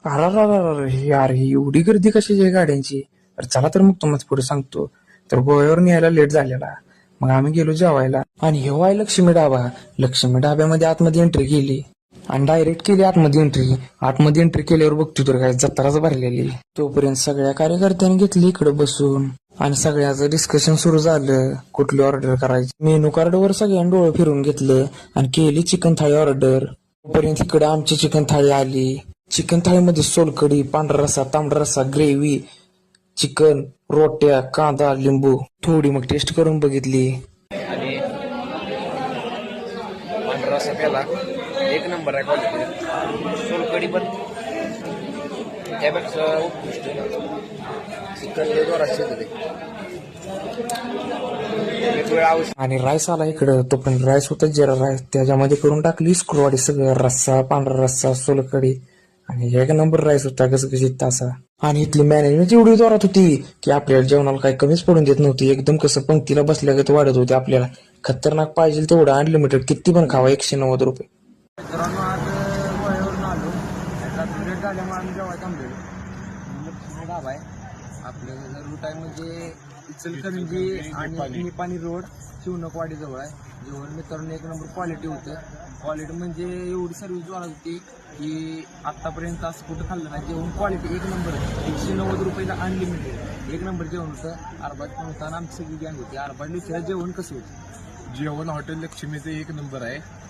अरे यार ही एवढी गर्दी कशाची आहे गाड्यांची. अरे चला तर मग तुम्हाला पुढे सांगतो. तर गोव्यावर न्यायला लेट झालेला. मग आम्ही गेलो जेवायला आणि हे आहे लक्ष्मी ढाबा. लक्ष्मी ढाब्यामध्ये आतमध्ये एंट्री केली आणि डायरेक्ट केली आतमध्ये एंट्री. आतमध्ये एंट्री केल्यावर बघतो तर काय जत्राच भरलेली. तोपर्यंत सगळ्या कार्यकर्त्यांनी घेतली इकडे बसून आणि सगळ्याचं डिस्कशन सुरू झालं कुठली ऑर्डर करायची. मेनू कार्डवर सगळ्यांनी डोळं फिरून घेतलं आणि केली चिकन थाळी ऑर्डर. तोपर्यंत इकडे आमची चिकन थाळी आली. चिकन थाळीमध्ये सोलकढी, पांढरा रस्सा, तांबडा रस्सा, ग्रेव्ही, चिकन, रोट्या, कांदा, लिंबू. थोडी मग टेस्ट करून बघितली आणि पांढरा रस्सा प्याला एक नंबर आहे क्वालिटी. सोलकढी पण त्यापेक्षा उत्कृष्ट. चिकन लय जोरात शिजते. एक वेळ आवश्यक. आणि राईस आला इकडं. तो पण राईस होता जिरा राईस. त्याच्यामध्ये करून टाकली स्क्रूवाडी सगळं. रस्सा, पांढरा रस्सा, सोलकढी आणि एक नंबर राईस होता कसं तासा. आणि इथली मॅनेजमेंट एवढी जोरात होती की आपल्याला जेवणाला काही कमीच पडून देत नव्हती. एकदम कसं पंक्तीला बसल्यागत वाढत होते आपल्याला. खतरनाक पाहिजे तेवढं अनलिमिटेड किती पण खावा. 190 रुपये. मित्रांनो आज गोव्यावरून आलो. त्याचा लेट झाल्यामुळे आम्ही जेव्हा थांबलेलो. लक्ष्मी ढाबा आहे. आपलं रूट आहे म्हणजे इचलकरंजी आणि निपाणी रोड शिवनकवाडी जवळ आहे. जेवण मित्रांनो एक नंबर क्वालिटी होतं. क्वालिटी म्हणजे एवढी सर्व्हिस जोरात होती की आत्तापर्यंत असं कुठं खाल्लं नाही. जेवण क्वालिटी एक नंबर. 190 रुपयाला अनलिमिटेड एक नंबर जेवण होतं. आरबाज पण होता आणि आमची सगळी गँग होती. आरबाज लिहिलं जेवण कसं होतं. जेवण हॉटेल लक्ष्मीचं एक नंबर आहे.